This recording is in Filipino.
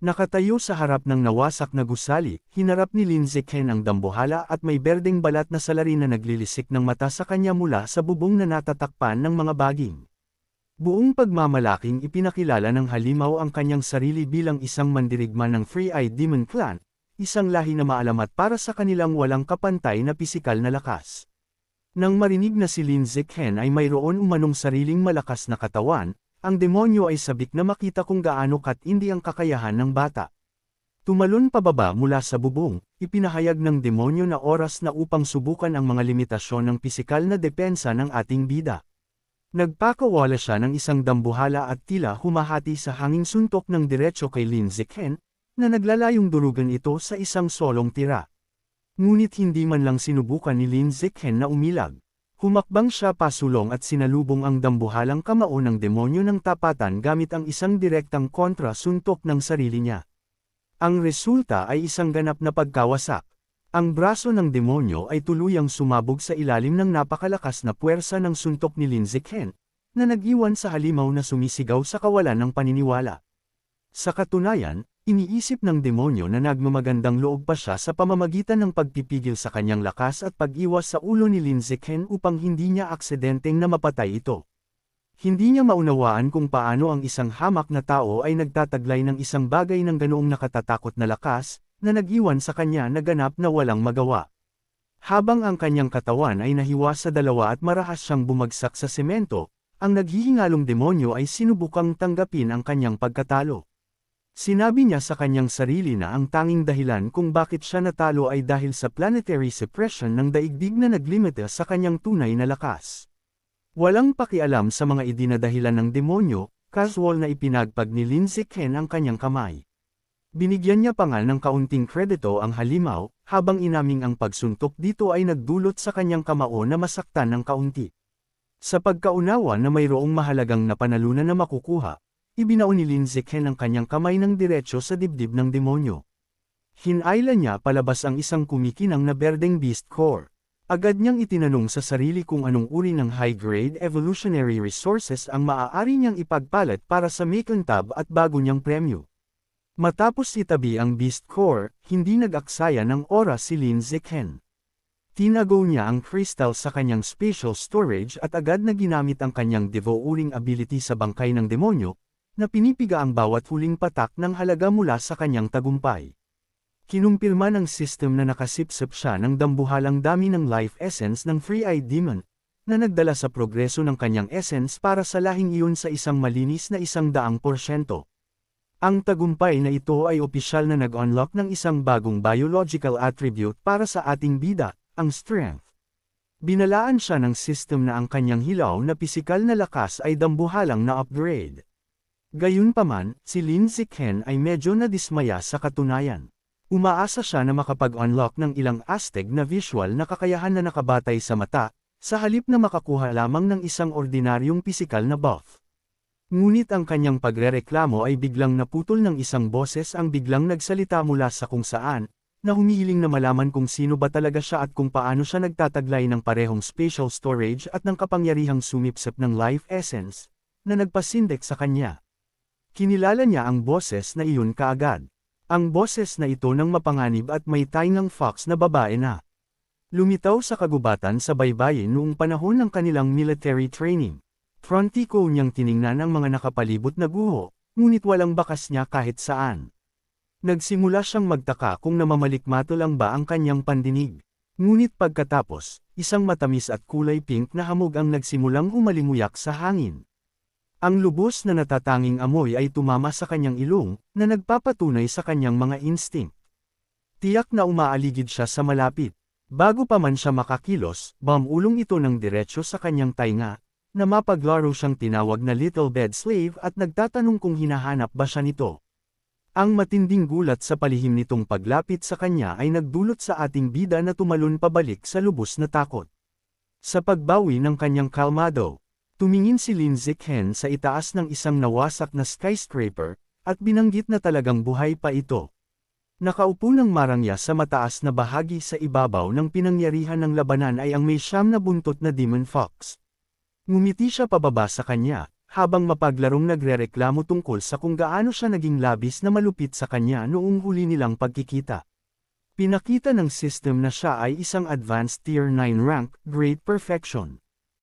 Nakatayo sa harap ng nawasak na gusali, hinarap ni Lin Zichen ang dambuhala at may berdeng balat na salarin na naglilisik ng mata sa kanya mula sa bubong na natatakpan ng mga baging. Buong pagmamalaking ipinakilala ng halimaw ang kanyang sarili bilang isang mandirigma ng Three-Eyed Demon Clan, isang lahi na maalamat para sa kanilang walang kapantay na pisikal na lakas. Nang marinig na si Lin Zichen ay mayroon umanong sariling malakas na katawan, ang demonyo ay sabik na makita kung gaano katindi ang kakayahan ng bata. Tumalon pababa mula sa bubong, ipinahayag ng demonyo na oras na upang subukan ang mga limitasyon ng pisikal na depensa ng ating bida. Nagpakawala siya ng isang dambuhala at tila humahati sa hanging suntok ng diretso kay Lin Zichen, na naglalayong durugan ito sa isang solong tira. Ngunit hindi man lang sinubukan ni Lin Zichen na umilag. Humakbang siya pasulong at sinalubong ang dambuhalang kamao ng demonyo ng tapatan gamit ang isang direktang kontra-suntok ng sarili niya. Ang resulta ay isang ganap na pagkawasak. Ang braso ng demonyo ay tuluyang sumabog sa ilalim ng napakalakas na puwersa ng suntok ni Lin Zichen, na nag-iwan sa halimaw na sumisigaw sa kawalan ng paniniwala. Sa katunayan, iniisip ng demonyo na nagmamagandang loob pa siya sa pamamagitan ng pagpipigil sa kanyang lakas at pag-iwas sa ulo ni Lin Zichen upang hindi niya aksidenteng na mapatay ito. Hindi niya maunawaan kung paano ang isang hamak na tao ay nagtataglay ng isang bagay ng ganoong nakatatakot na lakas, na nag-iwan sa kanya na ganap na walang magawa. Habang ang kanyang katawan ay nahiwa sa dalawa at marahas siyang bumagsak sa semento, ang naghihingalong demonyo ay sinubukang tanggapin ang kanyang pagkatalo. Sinabi niya sa kanyang sarili na ang tanging dahilan kung bakit siya natalo ay dahil sa planetary suppression ng daigdig na naglimita sa kanyang tunay na lakas. Walang pakialam sa mga idinadahilan ng demonyo, casual na ipinagpag ni Lin Zichen ang kanyang kamay. Binigyan niya pa nga ng kaunting kredito ang halimaw, habang inaming ang pagsuntok dito ay nagdulot sa kanyang kamao na masaktan ng kaunti. Sa pagkaunawa na mayroong mahalagang na panalunan na makukuha, ibinaon ni Lin Zichen ang kanyang kamay ng diretso sa dibdib ng demonyo. Hinayla niya palabas ang isang kumikinang na berdeng beast core. Agad niyang itinanong sa sarili kung anong uri ng high-grade evolutionary resources ang maaari niyang ipagpalit para sa makintab at bago niyang premyo. Matapos itabi ang beast core, hindi nag-aksaya ng oras si Lin Zichen. Tinago niya ang crystal sa kanyang spatial storage at agad na ginamit ang kanyang devouring ability sa bangkay ng demonyo, na pinipiga ang bawat huling patak ng halaga mula sa kanyang tagumpay. Kinumpirma ng system na nakasipsip siya ng dambuhalang dami ng life essence ng Three-Eyed Demon, na nagdala sa progreso ng kanyang essence para sa lahing iyon sa isang malinis na 100%. Ang tagumpay na ito ay opisyal na nag-unlock ng isang bagong biological attribute para sa ating bida, ang strength. Binalaan siya ng system na ang kanyang hilaw na pisikal na lakas ay dambuhalang na upgrade. Gayunpaman, si Lin Zichen ay medyo nadismaya sa katunayan. Umaasa siya na makapag-unlock ng ilang astig na visual na kakayahan na nakabatay sa mata, sa halip na makakuha lamang ng isang ordinaryong pisikal na buff. Ngunit ang kanyang pagrereklamo ay biglang naputol ng isang boses ang biglang nagsalita mula sa kung saan, na humihiling na malaman kung sino ba talaga siya at kung paano siya nagtataglay ng parehong spatial storage at ng kapangyarihang sumipsip ng life essence, na nagpasindek sa kanya. Kinilala niya ang boses na iyon kaagad. Ang boses na ito ng mapanganib at may taingang fox na babae na lumitaw sa kagubatan sa baybayin noong panahon ng kanilang military training. Frontiko niyang tiningnan ang mga nakapalibot na guho, ngunit walang bakas niya kahit saan. Nagsimula siyang magtaka kung namamalikmato lang ba ang kanyang pandinig. Ngunit pagkatapos, isang matamis at kulay pink na hamog ang nagsimulang humalimuyak sa hangin. Ang lubos na natatanging amoy ay tumama sa kanyang ilong, na nagpapatunay sa kanyang mga instinct. Tiyak na umaaligid siya sa malapit. Bago pa man siya makakilos, bumulong ito ng diretsyo sa kanyang tainga, na mapaglaro siyang tinawag na Little Bed Slave at nagtatanong kung hinahanap ba siya nito. Ang matinding gulat sa palihim nitong paglapit sa kanya ay nagdulot sa ating bida na tumalon pabalik sa lubos na takot. Sa pagbawi ng kanyang kalmado, tumingin si Lin Zichen sa itaas ng isang nawasak na skyscraper, at binanggit na talagang buhay pa ito. Nakaupo ng marangya sa mataas na bahagi sa ibabaw ng pinangyarihan ng labanan ay ang may 9 na buntot na demon fox. Ngumiti siya pababa sa kanya, habang mapaglarong nagrereklamo tungkol sa kung gaano siya naging labis na malupit sa kanya noong huli nilang pagkikita. Pinakita ng system na siya ay isang Advanced Tier 9 rank, Great Perfection.